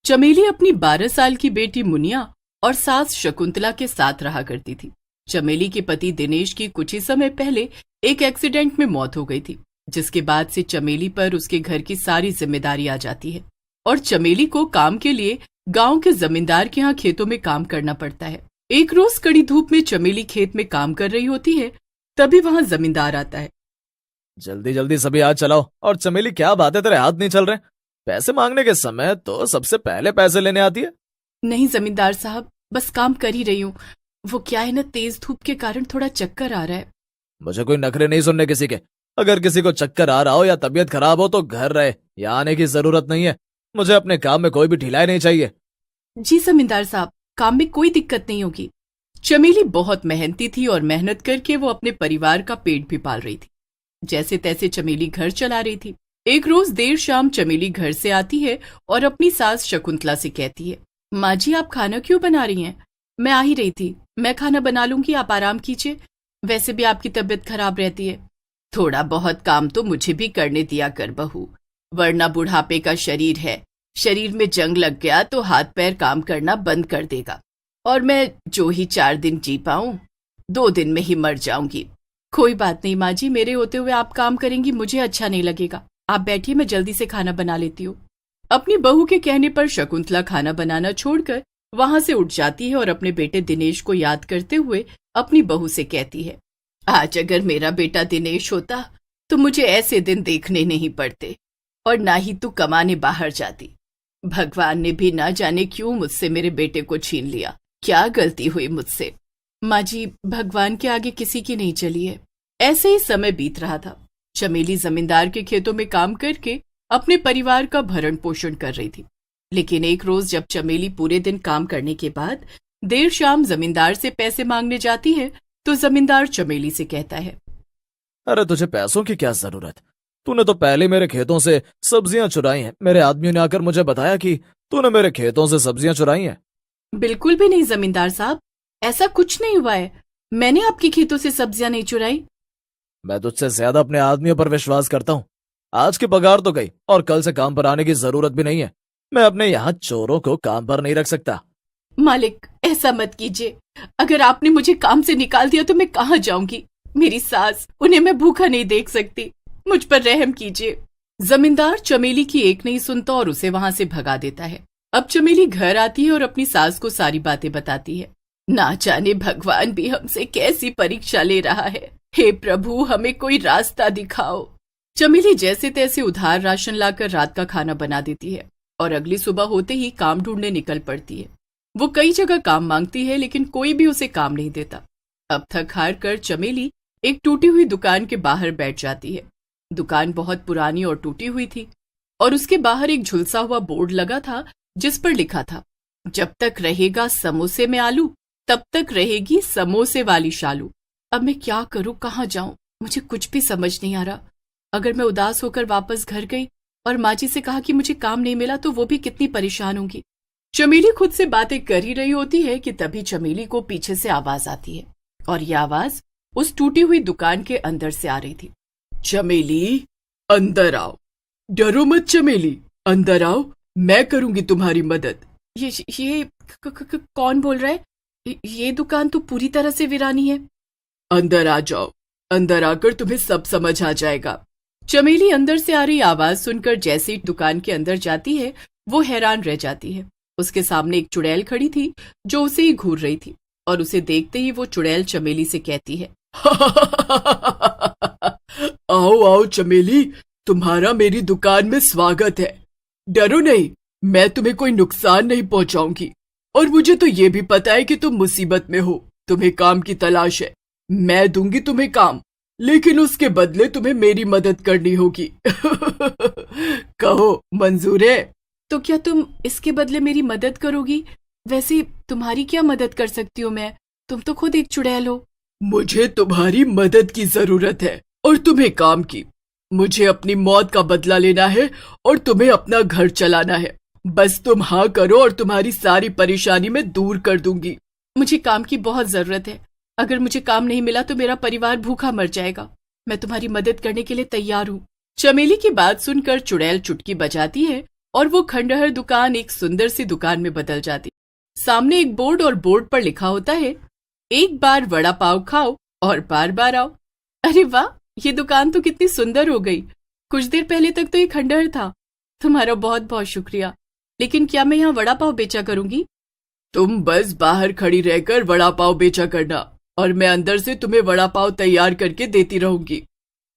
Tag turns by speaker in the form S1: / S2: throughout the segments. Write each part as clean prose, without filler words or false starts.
S1: चमेली अपनी 12 साल की बेटी मुनिया और सास शकुंतला के साथ रहा करती थी। चमेली के पति दिनेश की कुछ ही समय पहले एक एक्सीडेंट में मौत हो गई थी, जिसके बाद से चमेली पर उसके घर की सारी जिम्मेदारी आ जाती है और चमेली को काम के लिए गांव के जमींदार के यहाँ खेतों में काम करना पड़ता है। एक रोज कड़ी धूप में चमेली खेत में काम कर रही होती है, तभी वहां जमींदार आता है।
S2: जल्दी जल्दी सभी हाथ चलाओ। और चमेली, क्या बात है, तेरे हाथ नहीं चल रहे? पैसे मांगने के समय तो सबसे पहले पैसे लेने आती है।
S1: नहीं जमींदार साहब, बस काम कर ही रही हूँ। वो क्या है ना, तेज धूप के कारण थोड़ा चक्कर आ रहा है।
S2: मुझे कोई नखरे नहीं सुनने किसी के। अगर किसी को चक्कर आ रहा हो या तबीयत खराब हो तो घर रहे, यहाँ आने की जरूरत नहीं है। मुझे अपने काम में कोई भी ढिलाई नहीं चाहिए।
S1: जी जमींदार साहब, काम में कोई दिक्कत नहीं होगी। चमेली बहुत मेहनती थी और मेहनत करके वो अपने परिवार का पेट भी पाल रही थी। जैसे तैसे चमेली घर चला रही थी। एक रोज देर शाम चमेली घर से आती है और अपनी सास शकुंतला से कहती है, माँ जी आप खाना क्यों बना रही हैं? मैं आ ही रही थी, मैं खाना बना लूंगी, आप आराम कीजिए। वैसे भी आपकी तबीयत खराब रहती है। थोड़ा बहुत काम तो मुझे भी करने दिया कर बहू, वरना बुढ़ापे का शरीर है, शरीर में जंग लग गया तो हाथ पैर काम करना बंद कर देगा और मैं जो ही 4 दिन जी पाऊं 2 दिन में ही मर जाऊंगी। कोई बात नहीं माँ जी, मेरे होते हुए आप काम करेंगी मुझे अच्छा नहीं लगेगा। आप बैठिए, मैं जल्दी से खाना बना लेती हूँ। अपनी बहू के कहने पर शकुंतला खाना बनाना छोड़कर वहां से उठ जाती है और अपने बेटे दिनेश को याद करते हुए अपनी बहू से कहती है, आज अगर मेरा बेटा दिनेश होता तो मुझे ऐसे दिन देखने नहीं पड़ते और ना ही तू कमाने बाहर जाती। भगवान ने भी ना जाने क्यों मुझसे मेरे बेटे को छीन लिया। क्या गलती हुई मुझसे? माँ जी, भगवान के आगे किसी की नहीं चली है। ऐसे ही समय बीत रहा था। चमेली जमींदार के खेतों में काम करके अपने परिवार का भरण पोषण कर रही थी। लेकिन एक रोज जब चमेली पूरे दिन काम करने के बाद देर शाम जमींदार से पैसे मांगने जाती है तो जमींदार चमेली से कहता है,
S2: अरे तुझे पैसों की क्या जरूरत? तूने तो पहले मेरे खेतों से सब्जियां चुराई हैं। मेरे आदमियों ने आकर मुझे बताया कि तूने मेरे खेतों से सब्जियां चुराई हैं।
S1: बिल्कुल भी नहीं जमींदार साहब, ऐसा कुछ नहीं हुआ है। मैंने आपके खेतों से सब्जियां नहीं चुराई।
S2: मैं तुझसे ज्यादा अपने आदमियों पर विश्वास करता हूँ। आज की पगार तो गई और कल से काम पर आने की जरूरत भी नहीं है। मैं अपने यहाँ चोरों को काम पर नहीं रख सकता।
S1: मालिक, ऐसा मत कीजिए। अगर आपने मुझे काम से निकाल दिया तो मैं कहाँ जाऊंगी? मेरी सास, उन्हें मैं भूखा नहीं देख सकती। मुझ पर रहम कीजिए। जमींदार चमेली की एक नहीं सुनता और उसे वहां से भगा देता है। अब चमेली घर आती है और अपनी सास को सारी बातें बताती है। ना जाने भगवान भी हमसे कैसी परीक्षा ले रहा है। हे प्रभु, हमें कोई रास्ता दिखाओ। चमेली जैसे तैसे उधार राशन लाकर रात का खाना बना देती है और अगली सुबह होते ही काम ढूंढने निकल पड़ती है। वो कई जगह काम मांगती है लेकिन कोई भी उसे काम नहीं देता। अब थक हार कर चमेली एक टूटी हुई दुकान के बाहर बैठ जाती है। दुकान बहुत पुरानी और टूटी हुई थी और उसके बाहर एक झुलसा हुआ बोर्ड लगा था जिस पर लिखा था, जब तक रहेगा समोसे में आलू तब तक रहेगी समोसे वाली शालू। अब मैं क्या करूं, कहाँ जाऊं? मुझे कुछ भी समझ नहीं आ रहा। अगर मैं उदास होकर वापस घर गई और माँ जी से कहा कि मुझे काम नहीं मिला तो वो भी कितनी परेशान होंगी। चमेली खुद से बातें कर ही रही होती है कि तभी चमेली को पीछे से आवाज आती है और ये आवाज उस टूटी हुई दुकान के अंदर से आ रही थी। चमेली, अंदर आओ। डरो मत चमेली, अंदर आओ, मैं करूंगी तुम्हारी मदद। ये कौन बोल रहा है? ये दुकान तो पूरी तरह से वीरानी है। अंदर आ जाओ, अंदर आकर तुम्हें सब समझ आ जाएगा। चमेली अंदर से आ रही आवाज सुनकर जैसे ही दुकान के अंदर जाती है वो हैरान रह जाती है। उसके सामने एक चुड़ैल खड़ी थी जो उसे ही घूर रही थी और उसे देखते ही वो चुड़ैल चमेली से कहती है, आओ आओ चमेली, तुम्हारा मेरी दुकान में स्वागत है। डरो नहीं, मैं तुम्हें कोई नुकसान नहीं पहुंचाऊंगी और मुझे तो ये भी पता है कि तुम मुसीबत में हो, तुम्हें काम की तलाश है। मैं दूंगी तुम्हें काम, लेकिन उसके बदले तुम्हें मेरी मदद करनी होगी। कहो, मंजूर है? तो क्या तुम इसके बदले मेरी मदद करोगी? वैसे तुम्हारी क्या मदद कर सकती हूँ मैं? तुम तो खुद एक चुड़ैल हो। मुझे तुम्हारी मदद की जरूरत है और तुम्हें काम की। मुझे अपनी मौत का बदला लेना है और तुम्हें अपना घर चलाना है। बस तुम हाँ करो और तुम्हारी सारी परेशानी मैं दूर कर दूंगी। मुझे काम की बहुत जरूरत है। अगर मुझे काम नहीं मिला तो मेरा परिवार भूखा मर जाएगा। मैं तुम्हारी मदद करने के लिए तैयार हूँ। चमेली की बात सुनकर चुड़ैल चुटकी बजाती है और वो खंडहर दुकान एक सुंदर सी दुकान में बदल जाती। सामने एक बोर्ड और बोर्ड पर लिखा होता है, एक बार वड़ा पाव खाओ और बार बार आओ। अरे वाह, ये दुकान तो कितनी सुंदर हो गई। कुछ देर पहले तक तो ये खंडहर था। तुम्हारा बहुत बहुत शुक्रिया, लेकिन क्या मैं यहाँ वड़ा पाव बेचा करूंगी? तुम बस बाहर खड़ी रहकर वड़ा पाव बेचा करना और मैं अंदर से तुम्हें वड़ा पाव तैयार करके देती रहूंगी।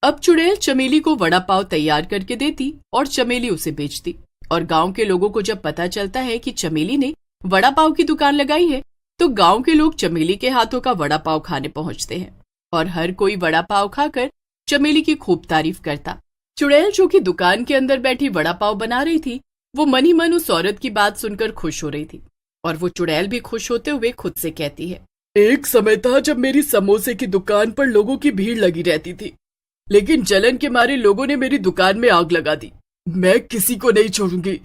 S1: अब चुड़ैल चमेली को वड़ा पाव तैयार करके देती और चमेली उसे बेचती। और गांव के लोगों को जब पता चलता है कि चमेली ने वड़ा पाव की दुकान लगाई है, तो गांव के लोग चमेली के हाथों का वड़ा पाव खाने पहुंचते हैं और हर कोई वड़ा पाव खाकर चमेली की खूब तारीफ करता। चुड़ैल जो कि दुकान के अंदर बैठी वड़ा पाव बना रही थी, वो मन ही मन उस औरत की बात सुनकर खुश हो रही थी। और वो चुड़ैल भी खुश होते हुए खुद से कहती है, एक समय था जब मेरी समोसे की दुकान पर लोगों की भीड़ लगी रहती थी, लेकिन जलन के मारे लोगों ने मेरी दुकान में आग लगा दी। मैं किसी को नहीं छोड़ूंगी,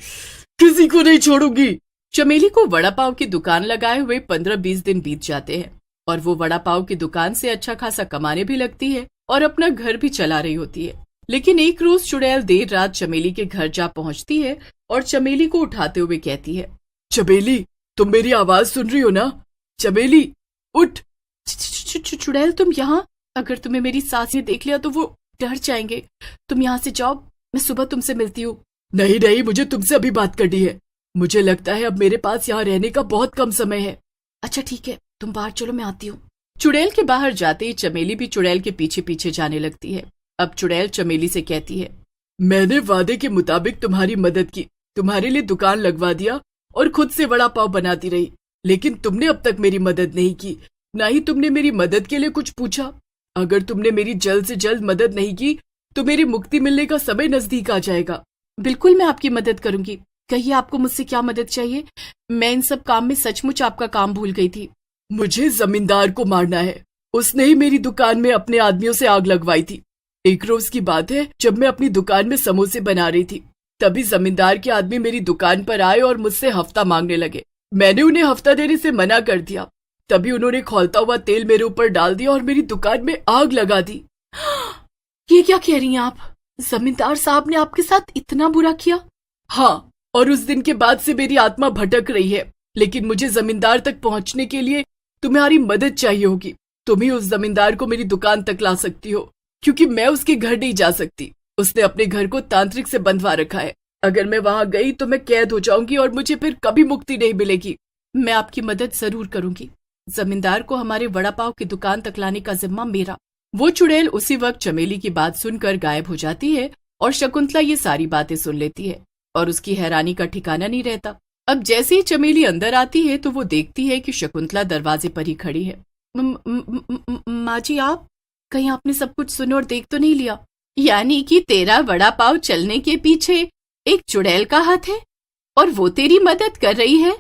S1: किसी को नहीं छोड़ूंगी। चमेली को वड़ा पाव की दुकान लगाए हुए 15-20 दिन बीत जाते हैं और वो वड़ा पाव की दुकान से अच्छा खासा कमाने भी लगती है और अपना घर भी चला रही होती है। लेकिन एक रोज चुड़ैल देर रात चमेली के घर जा पहुंचती है और चमेली को उठाते हुए कहती है, चमेली, तुम मेरी आवाज सुन रही हो ना? चमेली, उठ। चुड़ैल, तुम यहाँ? अगर तुम्हें मेरी सास ने देख लिया तो वो डर जाएंगे। तुम यहाँ से जाओ, मैं सुबह तुमसे मिलती हूँ। नहीं नहीं, मुझे तुमसे अभी बात करनी है। मुझे लगता है अब मेरे पास यहाँ रहने का बहुत कम समय है। अच्छा ठीक है, तुम बाहर चलो, मैं आती हूँ। चुड़ैल के बाहर जाते ही चमेली भी चुड़ैल के पीछे पीछे जाने लगती है। अब चुड़ैल चमेली से कहती है, मैंने वादे के मुताबिक तुम्हारी मदद की, तुम्हारे लिए दुकान लगवा दिया और खुद से वड़ा पाव बनाती रही, लेकिन तुमने अब तक मेरी मदद नहीं की, ना ही तुमने मेरी मदद के लिए कुछ पूछा। अगर तुमने मेरी जल्द से जल्द मदद नहीं की तो मेरी मुक्ति मिलने का समय नजदीक आ जाएगा। बिल्कुल, मैं आपकी मदद करूंगी। कहिए, आपको मुझसे क्या मदद चाहिए? मैं इन सब काम में सचमुच आपका काम भूल गई थी। मुझे जमींदार को मारना है। उसने ही मेरी दुकान में अपने आदमियों से आग लगवाई थी। एक रोज की बात है, जब मैं अपनी दुकान में समोसे बना रही थी, तभी जमींदार के आदमी मेरी दुकान पर आए और मुझसे हफ्ता मांगने लगे। मैंने उन्हें हफ्ता देने से मना कर दिया। तभी उन्होंने खौलता हुआ तेल मेरे ऊपर डाल दिया और मेरी दुकान में आग लगा दी। ये क्या कह रही हैं आप? जमींदार साहब ने आपके साथ इतना बुरा किया? हाँ, और उस दिन के बाद से मेरी आत्मा भटक रही है। लेकिन मुझे जमींदार तक पहुंचने के लिए तुम्हारी मदद चाहिए होगी। तुम ही उस जमींदार को मेरी दुकान तक ला सकती हो, क्योंकि मैं उसके घर नहीं जा सकती। उसने अपने घर को तांत्रिक से बंधवा रखा है। अगर मैं वहां गई तो मैं कैद हो जाऊंगी और मुझे फिर कभी मुक्ति नहीं मिलेगी। मैं आपकी मदद जरूर करूंगी। जमींदार को हमारे वड़ा पाव की दुकान तक लाने का जिम्मा मेरा। वो चुड़ैल उसी वक्त चमेली की बात सुनकर गायब हो जाती है और शकुंतला ये सारी बातें सुन लेती है और उसकी हैरानी का ठिकाना नहीं रहता। अब जैसे ही चमेली अंदर आती है तो वो देखती है कि शकुंतला दरवाजे पर ही खड़ी है। माँ जी, आप कहीं आपने सब कुछ सुन और देख तो नहीं लिया? यानी कि तेरा वड़ा पाव चलने के पीछे एक चुड़ैल का हाथ है और वो तेरी मदद कर रही है?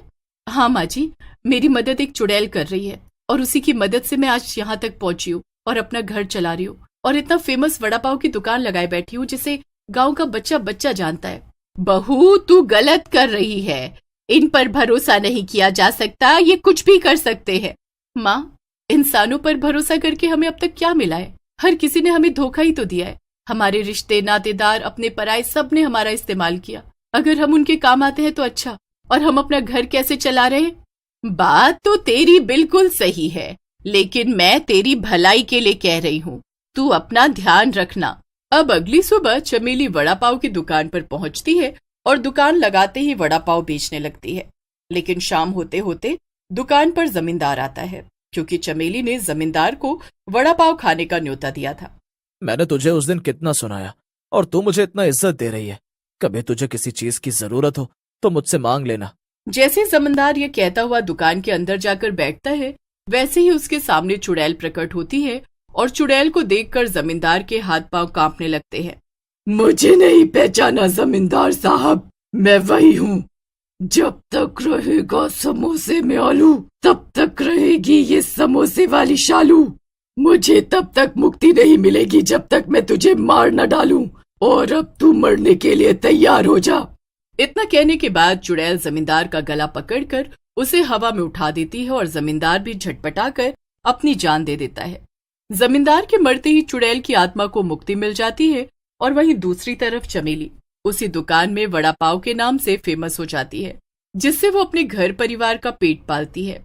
S1: हाँ माँ जी, मेरी मदद एक चुड़ैल कर रही है और उसी की मदद से मैं आज यहाँ तक पहुंची हूँ और अपना घर चला रही हूँ और इतना फेमस वड़ा पाव की दुकान लगाए बैठी हूँ जिसे गांव का बच्चा बच्चा जानता है। बहू, तू गलत कर रही है। इन पर भरोसा नहीं किया जा सकता। ये कुछ भी कर सकते हैं। माँ, इंसानों पर भरोसा करके हमें अब तक क्या मिला है? हर किसी ने हमें धोखा ही तो दिया है। हमारे रिश्ते, नातेदार, अपने पराये, सब ने हमारा इस्तेमाल किया। अगर हम उनके काम आते हैं तो अच्छा, और हम अपना घर कैसे चला रहे हैं? बात तो तेरी बिल्कुल सही है, लेकिन मैं तेरी भलाई के लिए कह रही हूँ। तू अपना ध्यान रखना। अब अगली सुबह चमेली वड़ा पाव की दुकान पर पहुंचती है और दुकान लगाते ही वड़ा पाव बेचने लगती है। लेकिन शाम होते होते दुकान पर जमींदार आता है, क्योंकि चमेली ने जमींदार को वड़ा पाव खाने का न्योता दिया था।
S2: मैंने तुझे उस दिन कितना सुनाया और तू मुझे इतना इज्जत दे रही है। कभी तुझे किसी चीज की जरूरत हो तो मुझसे मांग लेना।
S1: जैसे जमींदार ये कहता हुआ दुकान के अंदर जाकर बैठता है, वैसे ही उसके सामने चुड़ैल प्रकट होती है और चुड़ैल को देखकर जमींदार के हाथ पांव कांपने लगते हैं। मुझे नहीं पहचाना जमींदार साहब? मैं वही हूँ। जब तक रहेगा समोसे में आलू, तब तक रहेगी ये समोसे वाली शालू। मुझे तब तक मुक्ति नहीं मिलेगी जब तक मैं तुझे मार न डालूं, और अब तू मरने के लिए तैयार हो जा। इतना कहने के बाद चुड़ैल जमींदार का गला पकड़कर उसे हवा में उठा देती है और जमींदार भी झटपटाकर अपनी जान दे देता है। जमींदार के मरते ही चुड़ैल की आत्मा को मुक्ति मिल जाती है और वहीं दूसरी तरफ चमेली उसी दुकान में वड़ा पाव के नाम से फेमस हो जाती है, जिससे वो अपने घर परिवार का पेट पालती है।